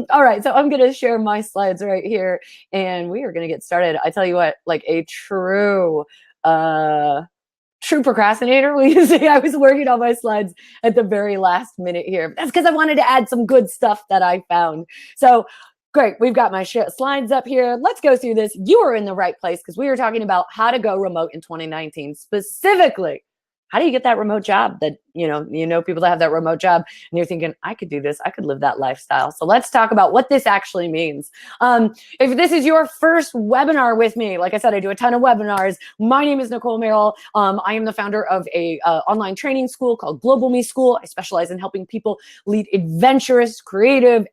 All right, so I'm going to share my slides right here, and we are going to get started. I tell you what, like a true procrastinator, will you say? I was working on my slides at the very last minute here. That's because I wanted to add some good stuff that I found. So great, we've got my slides up here. Let's go through this. You are in the right place because we are talking about how to go remote in 2019, specifically how do you get that remote job that, you know, people that have that remote job and you're thinking, I could do this, I could live that lifestyle. So let's talk about what this actually means. If this is your first webinar with me, like I said, I do a ton of webinars. My name is Nicole Merrill. I am the founder of a online training school called Global Me School. I specialize in helping people lead adventurous, creative,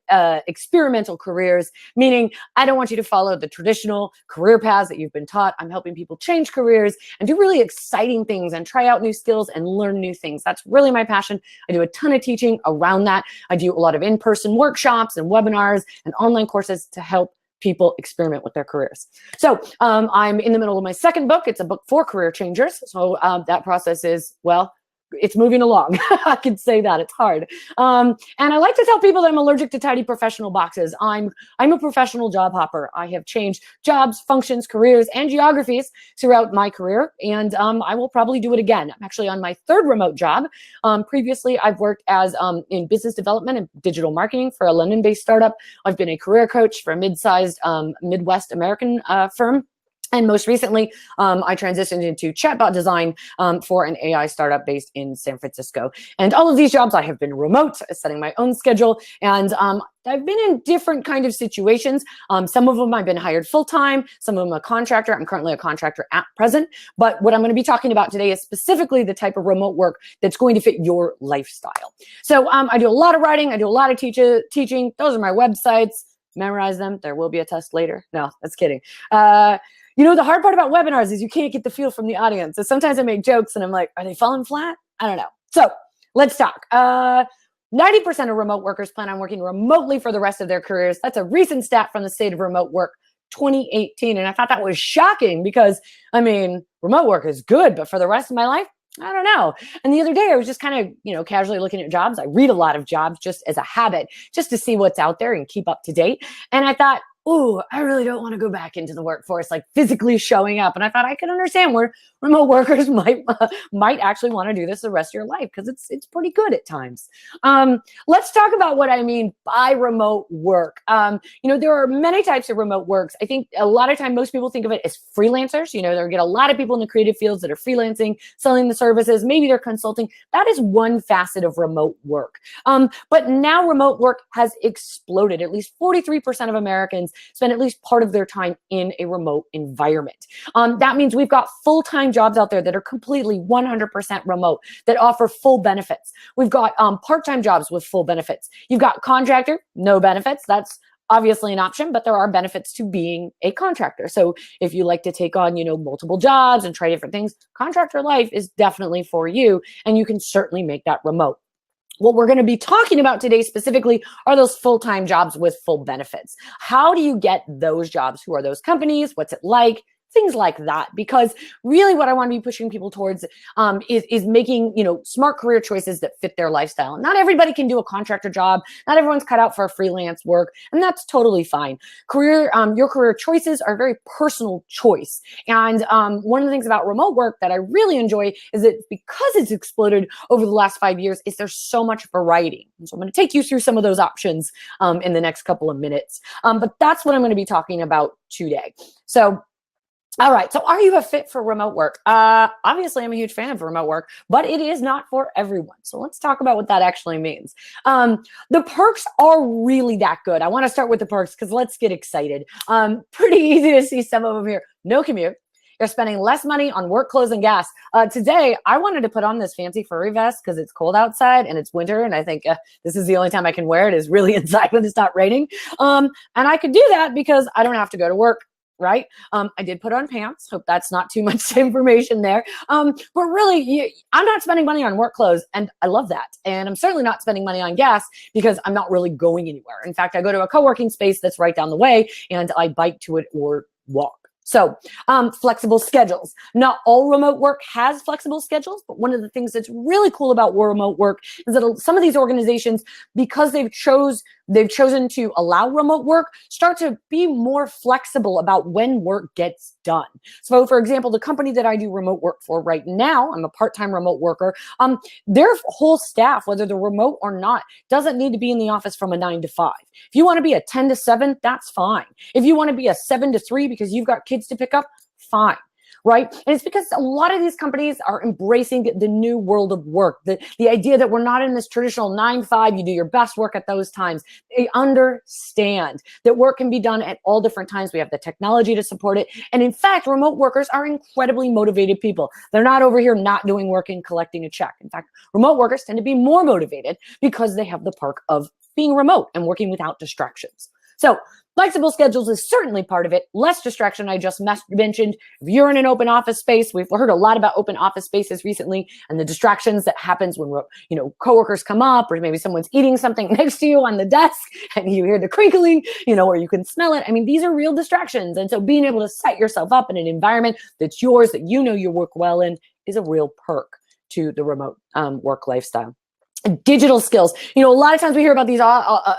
experimental careers, meaning I don't want you to follow the traditional career paths that you've been taught. I'm helping people change careers and do really exciting things and try out new skills and learn new things. That's really my passion. I do a ton of teaching around that. I do a lot of in-person workshops and webinars and online courses to help people experiment with their careers. So I'm in the middle of my second book. It's a book for career changers. So that process is, well, it's moving along. I can say that. It's hard. And I like to tell people that I'm allergic to tidy professional boxes. I'm a professional job hopper. I have changed jobs, functions, careers, and geographies throughout my career. And I will probably do it again. I'm actually on my third remote job. Previously, I've worked as in business development and digital marketing for a London-based startup. I've been a career coach for a mid-sized Midwest American firm. And most recently, I transitioned into chatbot design for an AI startup based in San Francisco. And all of these jobs, I have been remote, setting my own schedule. And I've been in different kind of situations. Some of them I've been hired full-time, some of them a contractor. I'm currently a contractor at present. But what I'm going to be talking about today is specifically the type of remote work that's going to fit your lifestyle. So I do a lot of writing. I do a lot of teaching. Those are my websites. Memorize them. There will be a test later. No, that's kidding. You know, the hard part about webinars is you can't get the feel from the audience. So sometimes I make jokes and I'm like, are they falling flat? I don't know. So let's talk. 90% of remote workers plan on working remotely for the rest of their careers. That's a recent stat from the State of Remote Work 2018. And I thought that was shocking because, I mean, remote work is good, but for the rest of my life, I don't know. And the other day I was just kind of, you know, casually looking at jobs. I read a lot of jobs just as a habit, just to see what's out there and keep up to date. And I thought, oh, I really don't want to go back into the workforce, like physically showing up. And I thought I could understand where remote workers might actually want to do this the rest of your life because it's pretty good at times. Let's talk about what I mean by remote work. You know, there are many types of remote works. I think a lot of time most people think of it as freelancers. You know, there get a lot of people in the creative fields that are freelancing, selling the services. Maybe they're consulting. That is one facet of remote work. But now remote work has exploded. At least 43% of Americans spend at least part of their time in a remote environment. That means we've got full-time jobs out there that are completely 100% remote that offer full benefits. We've got part-time jobs with full benefits. You've got contractor, no benefits. That's obviously an option, but there are benefits to being a contractor. So if you like to take on, you know, multiple jobs and try different things, contractor life is definitely for you, and you can certainly make that remote. What we're going to be talking about today specifically are those full-time jobs with full benefits. How do you get those jobs? Who are those companies? What's it like? Things like that, because really what I want to be pushing people towards is making, you know, smart career choices that fit their lifestyle. Not everybody can do a contractor job. Not everyone's cut out for freelance work, and that's totally fine. Your career choices are a very personal choice. And one of the things about remote work that I really enjoy is that because it's exploded over the last 5 years, is there's so much variety. And so I'm going to take you through some of those options in the next couple of minutes. But that's what I'm going to be talking about today. So all right, so are you a fit for remote work? Obviously, I'm a huge fan of remote work, but it is not for everyone. So let's talk about what that actually means. The perks are really that good. I want to start with the perks because let's get excited. Pretty easy to see some of them here. No commute. You're spending less money on work clothes and gas. Today, I wanted to put on this fancy furry vest because it's cold outside and it's winter, and I think this is the only time I can wear it is really inside when it's not raining. And I could do that because I don't have to go to work. Right? I did put on pants. Hope that's not too much information there. But really, I'm not spending money on work clothes, and I love that. And I'm certainly not spending money on gas because I'm not really going anywhere. In fact, I go to a co-working space that's right down the way, and I bike to it or walk. So flexible schedules. Not all remote work has flexible schedules, but one of the things that's really cool about remote work is that some of these organizations, because they've chose they've chosen to allow remote work start to be more flexible about when work gets done. So for example, the company that I do remote work for right now, I'm a part-time remote worker. Their whole staff, whether they're remote or not, doesn't need to be in the office from a 9 to 5. If you want to be a 10 to 7, that's fine. If you want to be a 7 to 3 because you've got kids to pick up, fine. Right? And it's because a lot of these companies are embracing the new world of work. The idea that we're not in this traditional 9 to 5, you do your best work at those times. They understand that work can be done at all different times. We have the technology to support it. And in fact, remote workers are incredibly motivated people. They're not over here not doing work and collecting a check. In fact, remote workers tend to be more motivated because they have the perk of being remote and working without distractions. So flexible schedules is certainly part of it. Less distraction, I just mentioned. If you're in an open office space, we've heard a lot about open office spaces recently and the distractions that happens when, coworkers come up, or maybe someone's eating something next to you on the desk and you hear the crinkling, or you can smell it. I mean, these are real distractions. And so being able to set yourself up in an environment that's yours, that you work well in, is a real perk to the remote work lifestyle. Digital skills. A lot of times we hear about these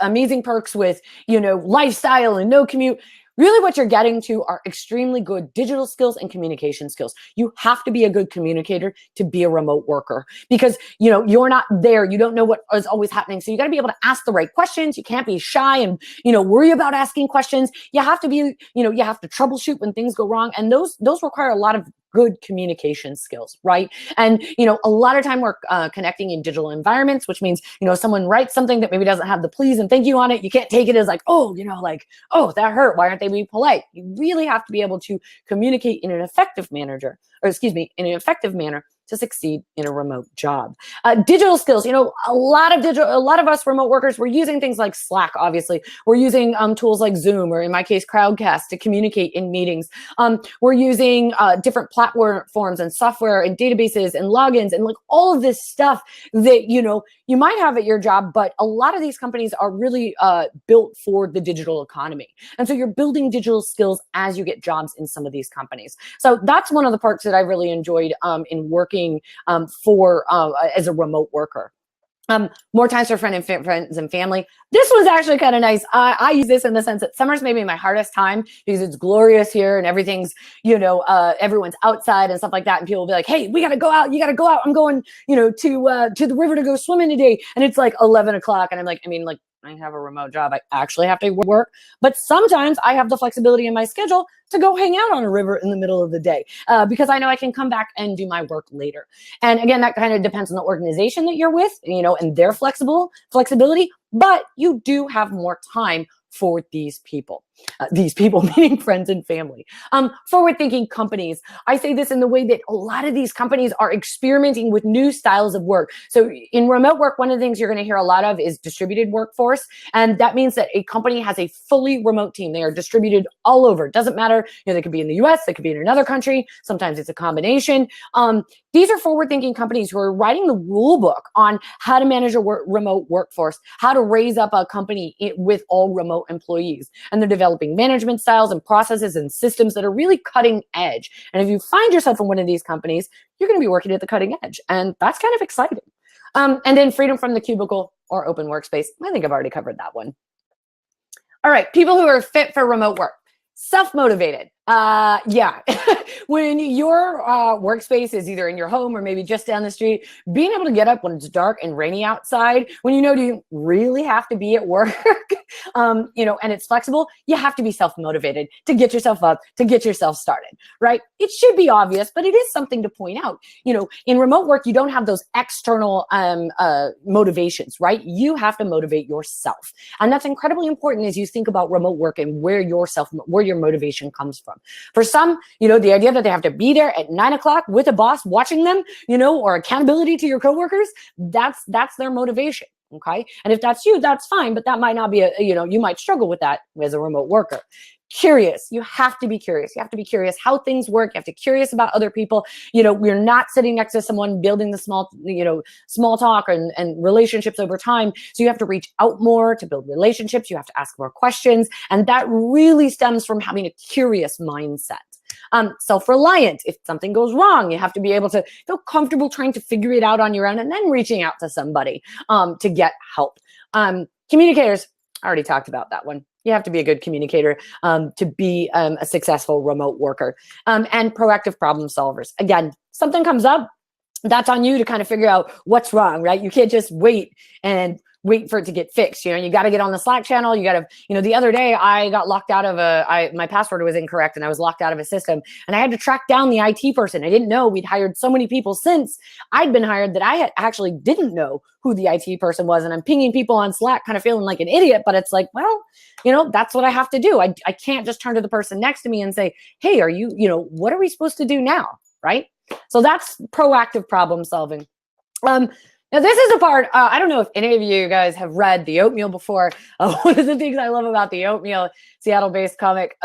amazing perks with, lifestyle and no commute. Really what you're getting to are extremely good digital skills and communication skills. You have to be a good communicator to be a remote worker because, you're not there. You don't know what is always happening. So you got to be able to ask the right questions. You can't be shy and, worry about asking questions. You have to be, you have to troubleshoot when things go wrong. And those require a lot of good communication skills, right? And, a lot of time we're connecting in digital environments, which means, someone writes something that maybe doesn't have the please and thank you on it. You can't take it as like, oh, oh, that hurt. Why aren't they being polite? You really have to be able to communicate in an effective manner, to succeed in a remote job. Digital skills, a lot of us remote workers, we're using things like Slack, obviously. We're using tools like Zoom, or in my case, Crowdcast, to communicate in meetings. We're using different platforms and software and databases and logins and all of this stuff that, you might have at your job, but a lot of these companies are really built for the digital economy. And so you're building digital skills as you get jobs in some of these companies. So that's one of the parts that I really enjoyed in working as a remote worker. More times for friends and family. This one's actually kind of nice. I use this in the sense that summer's maybe my hardest time because it's glorious here and everything's, everyone's outside and stuff like that. And people will be like, hey, we got to go out. You got to go out. I'm going, to the river to go swimming today. And it's like 11 o'clock. And I'm like, I have a remote job. I actually have to work, but sometimes I have the flexibility in my schedule to go hang out on a river in the middle of the day because I know I can come back and do my work later. And again, that kind of depends on the organization that you're with, and their flexibility, but you do have more time for these people meaning friends and family. Forward-thinking companies. I say this in the way that a lot of these companies are experimenting with new styles of work. So in remote work, one of the things you're going to hear a lot of is distributed workforce. And that means that a company has a fully remote team. They are distributed all over. It doesn't matter. They could be in the US, they could be in another country. Sometimes it's a combination. These are forward-thinking companies who are writing the rule book on how to manage a remote workforce, how to raise up a company with all remote employees. And they're developing management styles and processes and systems that are really cutting edge. And if you find yourself in one of these companies, you're going to be working at the cutting edge. And that's kind of exciting. And then freedom from the cubicle or open workspace. I think I've already covered that one. All right, people who are fit for remote work. Self-motivated. Yeah. When your workspace is either in your home or maybe just down the street, being able to get up when it's dark and rainy outside, when you really have to be at work, and it's flexible, you have to be self-motivated to get yourself up, to get yourself started, right? It should be obvious, but it is something to point out. In remote work, you don't have those external motivations, right? You have to motivate yourself. And that's incredibly important as you think about remote work and where your motivation comes from. For some, the idea that they have to be there at 9 o'clock with a boss watching them, or accountability to your coworkers, that's their motivation. Okay. And if that's you, that's fine, but that might not be you might struggle with that as a remote worker. Curious. You have to be curious. You have to be curious how things work. You have to be curious about other people. We're not sitting next to someone building the small talk and relationships over time. So you have to reach out more to build relationships. You have to ask more questions. And that really stems from having a curious mindset. Self-reliant. If something goes wrong, you have to be able to feel comfortable trying to figure it out on your own and then reaching out to somebody to get help. Communicators. I already talked about that one. You have to be a good communicator to be a successful remote worker, and proactive problem solvers. Again, something comes up, that's on you to kind of figure out what's wrong, right? You can't just wait for it to get fixed. You know, you got to get on the Slack channel. You got to, the other day I got locked out of my password was incorrect and I was locked out of a system and I had to track down the IT person. I didn't know we'd hired so many people since I'd been hired that I actually didn't know who the IT person was. And I'm pinging people on Slack kind of feeling like an idiot, but it's like, well, that's what I have to do. I can't just turn to the person next to me and say, hey, what are we supposed to do now? Right? So that's proactive problem solving. Now, this is a part, I don't know if any of you guys have read The Oatmeal before. One of the things I love about The Oatmeal, Seattle-based comic,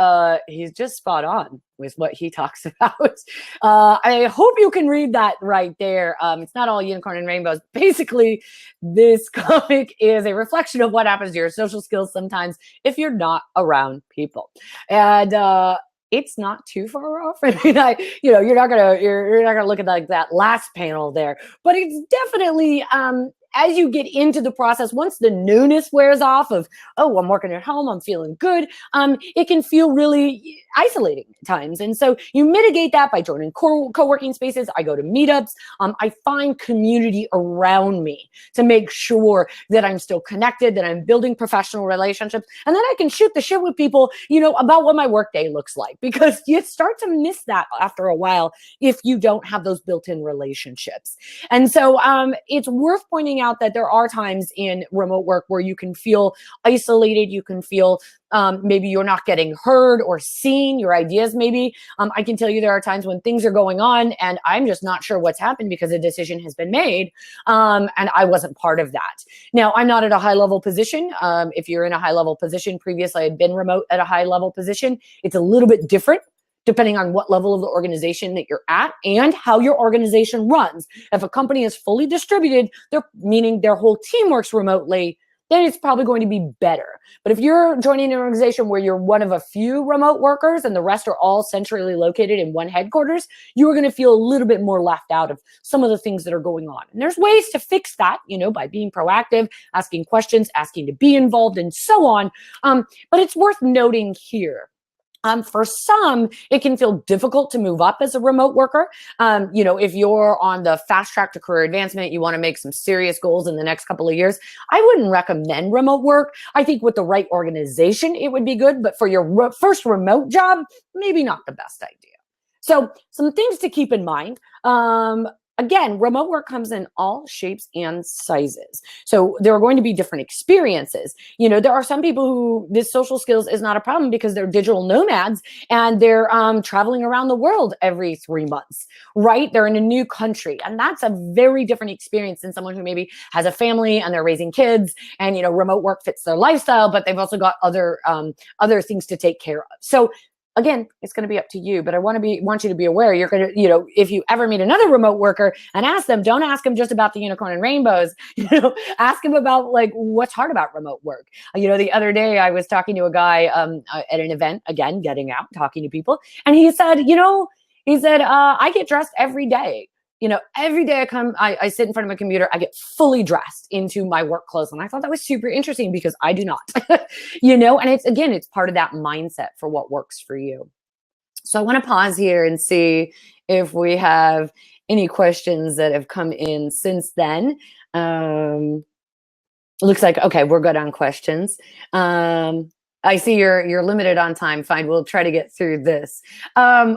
he's just spot on with what he talks about. I hope you can read that right there. It's not all unicorn and rainbows. Basically, this comic is a reflection of what happens to your social skills sometimes if you're not around people. And it's not too far off. I mean, you're not gonna look at like that last panel there, but it's definitely as you get into the process, once the newness wears off of, oh, I'm working at home, I'm feeling good, it can feel really isolating at times. And so you mitigate that by joining co-working spaces. I go to meetups. I find community around me to make sure that I'm still connected, that I'm building professional relationships, and then I can shoot the shit with people, about what my workday looks like, because you start to miss that after a while if you don't have those built-in relationships. And so it's worth pointing out that there are times in remote work where you can feel isolated. You can feel maybe you're not getting heard or seen, your ideas maybe. I can tell you there are times when things are going on and I'm just not sure what's happened because a decision has been made and I wasn't part of that. Now, I'm not at a high level position. If you're in a high level position, previously I had been remote at a high level position. It's a little bit different depending on what level of the organization that you're at and how your organization runs. If a company is fully distributed, meaning their whole team works remotely, then it's probably going to be better. But if you're joining an organization where you're one of a few remote workers and the rest are all centrally located in one headquarters, you are going to feel a little bit more left out of some of the things that are going on. And there's ways to fix that, by being proactive, asking questions, asking to be involved, and so on. But it's worth noting here. For some, it can feel difficult to move up as a remote worker. If you're on the fast track to career advancement, you want to make some serious goals in the next couple of years, I wouldn't recommend remote work. I think with the right organization, it would be good. But for your first remote job, maybe not the best idea. So some things to keep in mind. Again, remote work comes in all shapes and sizes. So there are going to be different experiences. There are some people who this social skills is not a problem because they're digital nomads and they're traveling around the world every 3 months, right? They're in a new country. And that's a very different experience than someone who maybe has a family and they're raising kids and, remote work fits their lifestyle, but they've also got other things to take care of. So again, it's going to be up to you, but I want you to be aware. You're going to, if you ever meet another remote worker and ask them, don't ask them just about the unicorn and rainbows, ask them about like what's hard about remote work. The other day I was talking to a guy at an event, again, getting out, talking to people. And he said, I get dressed every day. Every day I sit in front of my computer, I get fully dressed into my work clothes. And I thought that was super interesting because I do not, and it's part of that mindset for what works for you. So I want to pause here and see if we have any questions that have come in since then. Looks like, okay, we're good on questions. I see you're limited on time. Fine, we'll try to get through this.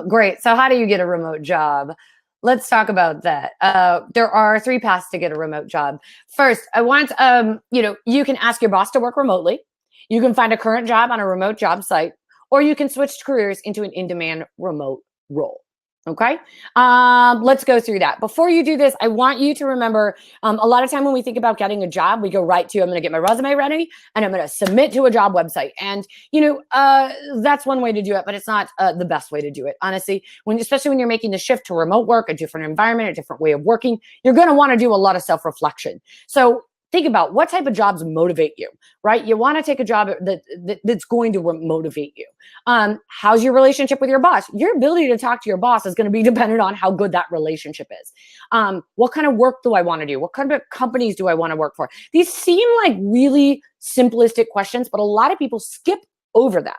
Great. So how do you get a remote job? Let's talk about that. There are 3 paths to get a remote job. First, I want, you can ask your boss to work remotely. You can find a current job on a remote job site, or you can switch careers into an in-demand remote role. Okay. Let's go through that. Before you do this, I want you to remember, a lot of time when we think about getting a job, we go right to, I'm going to get my resume ready and I'm going to submit to a job website. And, that's one way to do it, but it's not the best way to do it. Honestly, especially when you're making the shift to remote work, a different environment, a different way of working, you're going to want to do a lot of self-reflection. So think about what type of jobs motivate you, right? You want to take a job that's going to motivate you. How's your relationship with your boss? Your ability to talk to your boss is going to be dependent on how good that relationship is. What kind of work do I want to do? What kind of companies do I want to work for? These seem like really simplistic questions, but a lot of people skip over them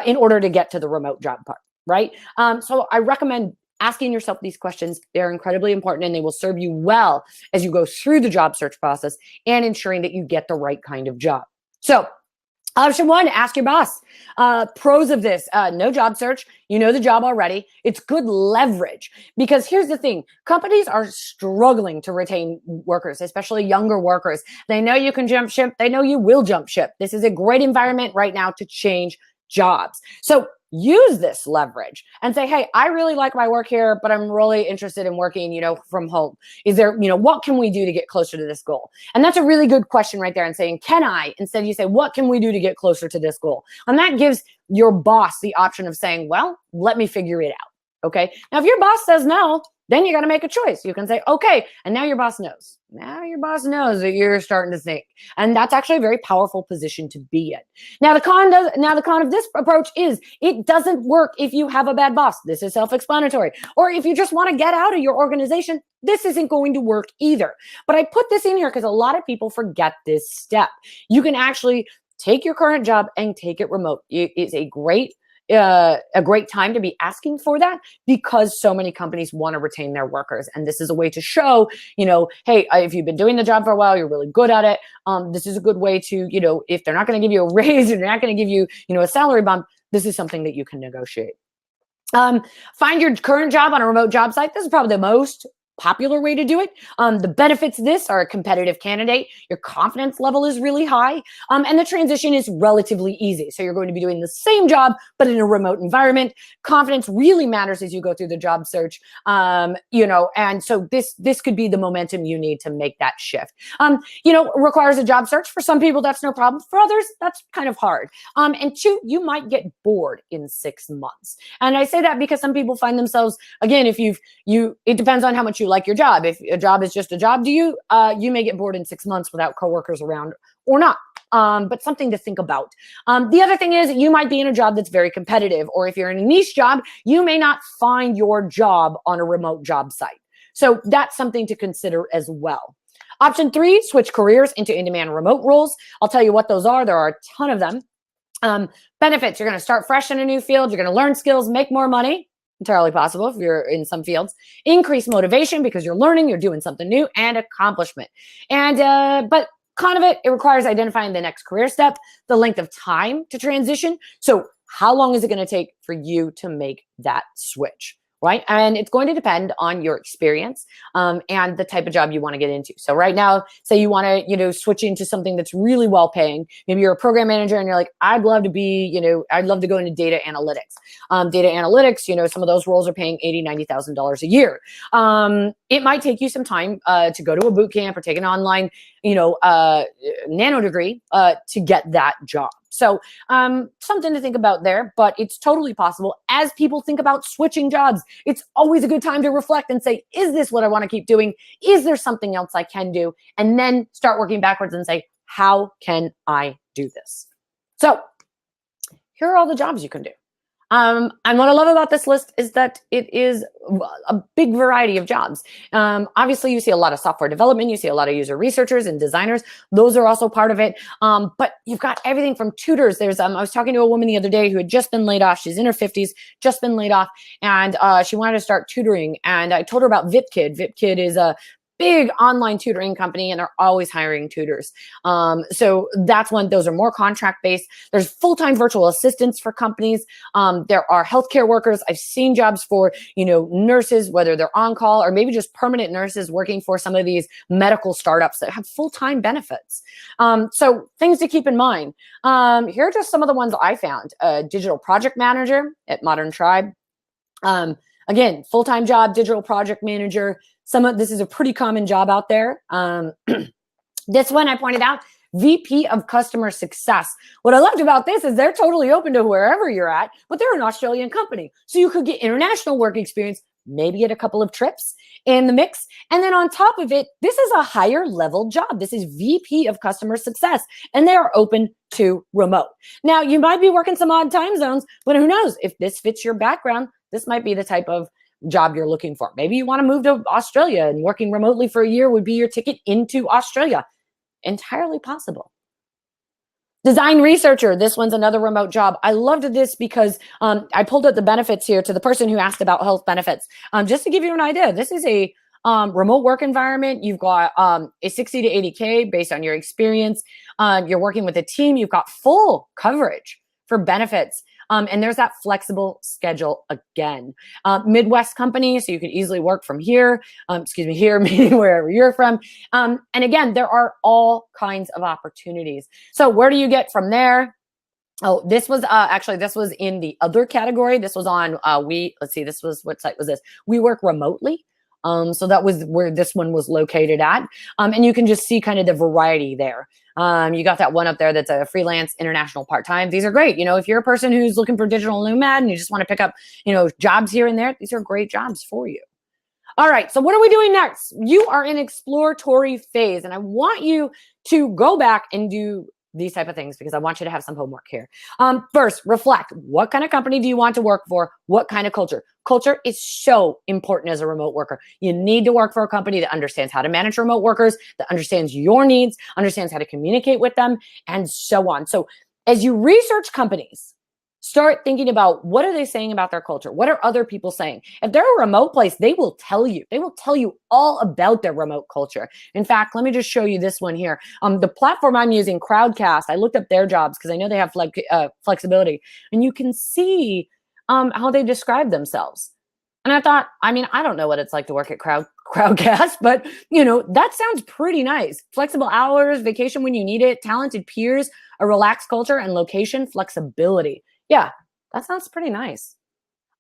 in order to get to the remote job part, right? So I recommend asking yourself these questions. They're incredibly important, and they will serve you well as you go through the job search process and ensuring that you get the right kind of job. So option one, ask your boss. Pros of this, no job search. You know the job already. It's good leverage, because here's the thing. Companies are struggling to retain workers, especially younger workers. They know you can jump ship. They know you will jump ship. This is a great environment right now to change jobs. So use this leverage and say, hey, I really like my work here, but I'm really interested in working, from home. Is there, what can we do to get closer to this goal? And that's a really good question right there, and saying, can I? Instead you say, what can we do to get closer to this goal? And that gives your boss the option of saying, well, let me figure it out. Okay. Now, if your boss says no, then you got to make a choice. You can say, okay. And now your boss knows. Now your boss knows that you're starting to think. And that's actually a very powerful position to be in. Now the con of this approach is it doesn't work if you have a bad boss. This is self-explanatory. Or if you just want to get out of your organization, this isn't going to work either. But I put this in here because a lot of people forget this step. You can actually take your current job and take it remote. It's a great time to be asking for that, because so many companies want to retain their workers. And this is a way to show, hey, if you've been doing the job for a while, you're really good at it. This is a good way to, if they're not going to give you a raise and they're not going to give you, a salary bump, this is something that you can negotiate. Find your current job on a remote job site. This is probably the most popular way to do it. The benefits of this are a competitive candidate. Your confidence level is really high. And the transition is relatively easy. So you're going to be doing the same job, but in a remote environment. Confidence really matters as you go through the job search. And so this could be the momentum you need to make that shift. Requires a job search. For some people, that's no problem. For others, that's kind of hard. And two, you might get bored in 6 months. And I say that because some people find themselves, again, if it depends on how much you like your job. If a job is just a job to you, you may get bored in 6 months without coworkers around or not. But something to think about. The other thing is you might be in a job that's very competitive, or if you're in a niche job, you may not find your job on a remote job site. So that's something to consider as well. Option 3, switch careers into in-demand remote roles. I'll tell you what those are. There are a ton of them. Benefits, you're going to start fresh in a new field. You're going to learn skills, make more money. Entirely possible if you're in some fields. Increase motivation because you're learning, you're doing something new, and accomplishment. And but con of it requires identifying the next career step, the length of time to transition. So how long is it going to take for you to make that switch? Right? And it's going to depend on your experience and the type of job you want to get into. So right now, say you want to, switch into something that's really well paying. Maybe you're a program manager and you're like, I'd love to go into data analytics. Data analytics, some of those roles are paying $80,000, $90,000 a year. It might take you some time to go to a boot camp or take an online, nano degree to get that job. So something to think about there, but it's totally possible. As people think about switching jobs, it's always a good time to reflect and say, is this what I want to keep doing? Is there something else I can do? And then start working backwards and say, how can I do this? So here are all the jobs you can do. And what I love about this list is that it is a big variety of jobs. Obviously, you see a lot of software development. You see a lot of user researchers and designers. Those are also part of it. But you've got everything from tutors. I was talking to a woman the other day who had just been laid off. She's in her 50s, just been laid off. And she wanted to start tutoring. And I told her about VipKid. VipKid is a big online tutoring company, and they're always hiring tutors. So that's one. Those are more contract based. There's full-time virtual assistants for companies. There are healthcare workers. I've seen jobs for, nurses, whether they're on call or maybe just permanent nurses working for some of these medical startups that have full-time benefits. So things to keep in mind. Here are just some of the ones I found. Digital project manager at Modern Tribe. Again, full-time job, digital project manager. This is a pretty common job out there. This one I pointed out, VP of Customer Success. What I loved about this is they're totally open to wherever you're at, but they're an Australian company. So you could get international work experience, maybe get a couple of trips in the mix. And then on top of it, this is a higher level job. This is VP of customer success, and they are open to remote. Now, you might be working some odd time zones, but who knows? If this fits your background, this might be the type of job you're looking for. Maybe you want to move to Australia, and working remotely for a year would be your ticket into Australia. Entirely possible. Design researcher. This one's another remote job. I loved this because I pulled up the benefits here to the person who asked about health benefits. Just to give you an idea, this is a remote work environment. You've got a 60 to 80K based on your experience. You're working with a team. You've got full coverage for benefits. And there's that flexible schedule again. Midwest company, so you could easily work from here. Here meaning wherever you're from. And again, there are all kinds of opportunities. So where do you get from there? Oh, this was this was in the other category. This was on what site was this? We Work Remotely. So that was where this one was located at. And you can just see kind of the variety there. You got that one up there that's a freelance international part-time. These are great. If you're a person who's looking for digital nomad and you just want to pick up, jobs here and there, these are great jobs for you. All right. So what are we doing next? You are in exploratory phase, and I want you to go back and do these type of things because I want you to have some homework here. First, reflect. What kind of company do you want to work for? What kind of culture? Culture is so important as a remote worker. You need to work for a company that understands how to manage remote workers, that understands your needs, understands how to communicate with them, and so on. So as you research companies, start thinking about what are they saying about their culture? What are other people saying? If they're a remote place, they will tell you. They will tell you all about their remote culture. In fact, let me just show you this one here. The platform I'm using, Crowdcast, I looked up their jobs because I know they have flexibility. And you can see how they describe themselves. And I thought, I don't know what it's like to work at Crowdcast, but that sounds pretty nice. Flexible hours, vacation when you need it, talented peers, a relaxed culture, and location flexibility. Yeah, that sounds pretty nice.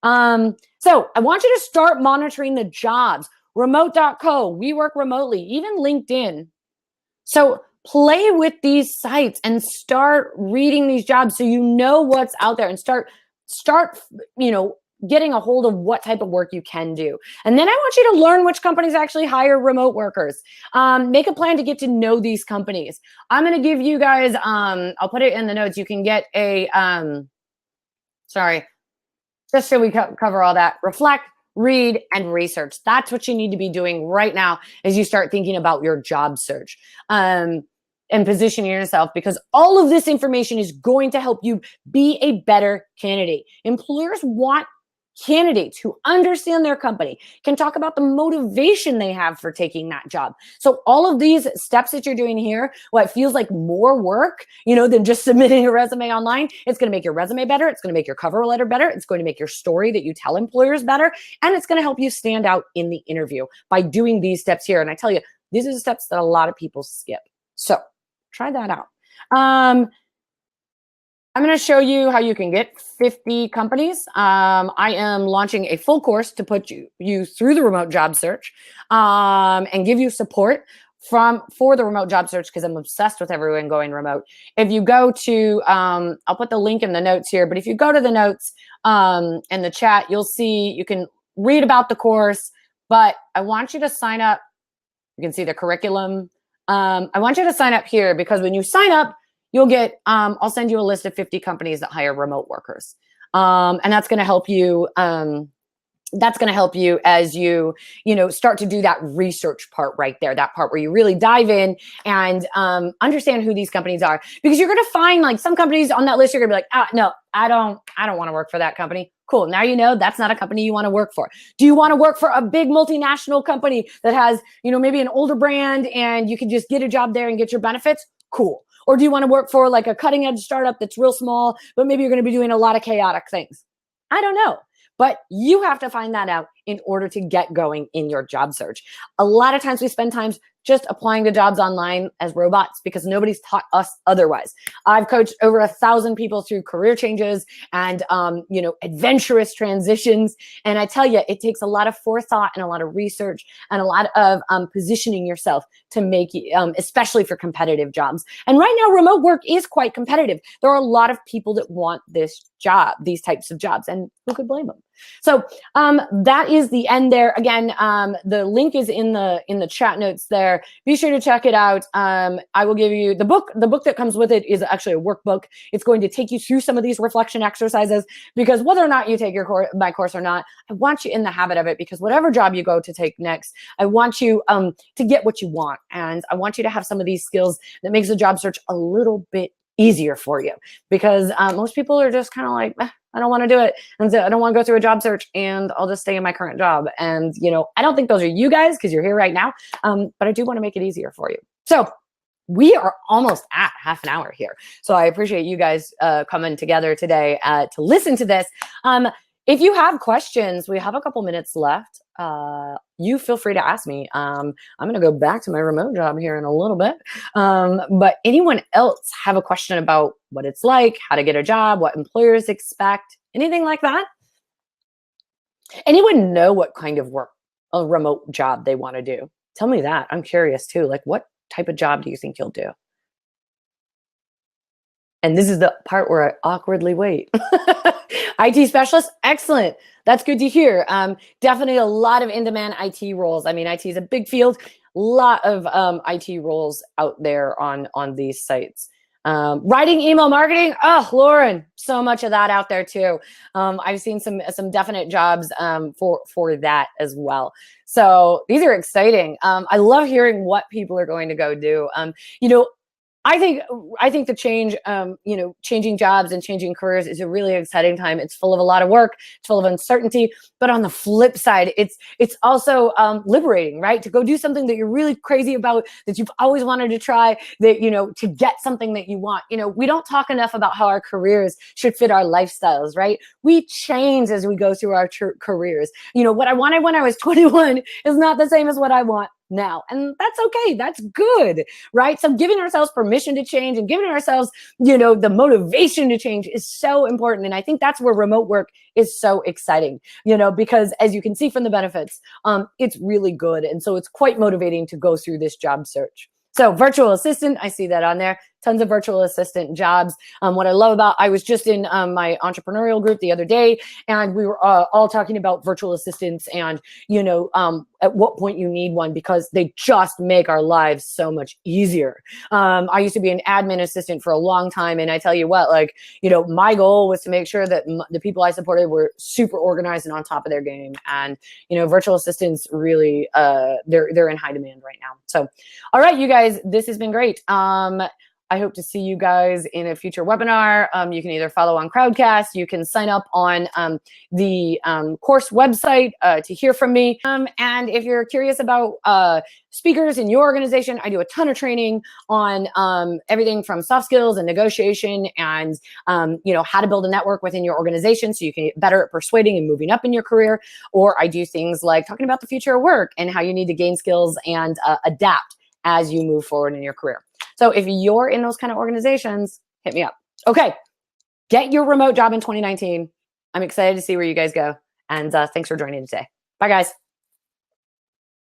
So I want you to start monitoring the jobs. Remote.co, We Work Remotely, even LinkedIn. So play with these sites and start reading these jobs so you know what's out there and start getting a hold of what type of work you can do. And then I want you to learn which companies actually hire remote workers. Make a plan to get to know these companies. I'm going to give you guys, I'll put it in the notes. You can get a, just so we cover all that. Reflect, read, and research. That's what you need to be doing right now as you start thinking about your job search. And positioning yourself, because all of this information is going to help you be a better candidate. Employers want candidates who understand their company, can talk about the motivation they have for taking that job. So all of these steps that you're doing here, what feels like more work, than just submitting a resume online, it's going to make your resume better. It's going to make your cover letter better. It's going to make your story that you tell employers better. And it's going to help you stand out in the interview by doing these steps here. And I tell you, these are the steps that a lot of people skip. So try that out. I'm going to show you how you can get 50 companies. I am launching a full course to put you through the remote job search and give you support for the remote job search because I'm obsessed with everyone going remote. If you go to, I'll put the link in the notes here, but if you go to the notes in the chat, you'll see you can read about the course, but I want you to sign up. You can see the curriculum. I want you to sign up here because when you sign up, you'll get, I'll send you a list of 50 companies that hire remote workers. And that's going to help you. That's going to help you as you start to do that research part right there, that part where you really dive in and understand who these companies are, because you're going to find like some companies on that list. You're going to be like, no, I don't want to work for that company. Cool. Now that's not a company you want to work for. Do you want to work for a big multinational company that has, maybe an older brand and you can just get a job there and get your benefits? Cool. Or do you want to work for like a cutting edge startup that's real small, but maybe you're going to be doing a lot of chaotic things? I don't know. But you have to find that out in order to get going in your job search. A lot of times we spend time just applying to jobs online as robots because nobody's taught us otherwise. I've coached over 1,000 people through career changes and, adventurous transitions. And I tell you, it takes a lot of forethought and a lot of research and a lot of positioning yourself to make, especially for competitive jobs. And right now, remote work is quite competitive. There are a lot of people that want this job, these types of jobs, and who could blame them? So that is the end there. Again, the link is in the chat notes there. Be sure to check it out. I will give you the book. The book that comes with it is actually a workbook. It's going to take you through some of these reflection exercises, because whether or not you take my course or not, I want you in the habit of it, because whatever job you go to take next, I want you to get what you want. And I want you to have some of these skills that makes the job search a little bit easier for you, because most people are just kind of like, I don't want to do it. And so I don't want to go through a job search, and I'll just stay in my current job. And, I don't think those are you guys, because you're here right now. But I do want to make it easier for you. So we are almost at half an hour here. So I appreciate you guys coming together today to listen to this. If you have questions, we have a couple minutes left. You feel free to ask me. I'm going to go back to my remote job here in a little bit. But anyone else have a question about what it's like, how to get a job, what employers expect, anything like that? Anyone know what kind of work, a remote job they want to do? Tell me that. I'm curious too. Like, what type of job do you think you'll do? And this is the part where I awkwardly wait. IT specialist, excellent. That's good to hear. Definitely a lot of in-demand IT roles. I mean, IT is a big field. A lot of IT roles out there on these sites. Writing email marketing. Oh, Lauren, so much of that out there too. I've seen some definite jobs for that as well. So these are exciting. I love hearing what people are going to go do. I think the change, changing jobs and changing careers is a really exciting time. It's full of a lot of work. It's full of uncertainty. But on the flip side, it's also liberating, right? To go do something that you're really crazy about, that you've always wanted to try, that, to get something that you want. We don't talk enough about how our careers should fit our lifestyles, right? We change as we go through our careers. What I wanted when I was 21 is not the same as what I want now. And that's okay. That's good, right? So giving ourselves permission to change and giving ourselves, the motivation to change is so important. And I think that's where remote work is so exciting, because as you can see from the benefits, it's really good. And so it's quite motivating to go through this job search. So virtual assistant, I see that on there. Tons of virtual assistant jobs. What I love about, I was just in my entrepreneurial group the other day, and we were all talking about virtual assistants and, at what point you need one, because they just make our lives so much easier. I used to be an admin assistant for a long time. And I tell you what, my goal was to make sure that the people I supported were super organized and on top of their game. And, virtual assistants really, they're in high demand right now. So, all right, you guys, this has been great. I hope to see you guys in a future webinar. You can either follow on Crowdcast, you can sign up on the course website to hear from me. And if you're curious about speakers in your organization, I do a ton of training on everything from soft skills and negotiation and, how to build a network within your organization so you can get better at persuading and moving up in your career. Or I do things like talking about the future of work and how you need to gain skills and adapt as you move forward in your career. So if you're in those kind of organizations, hit me up. Okay, get your remote job in 2019. I'm excited to see where you guys go. And thanks for joining today. Bye, guys.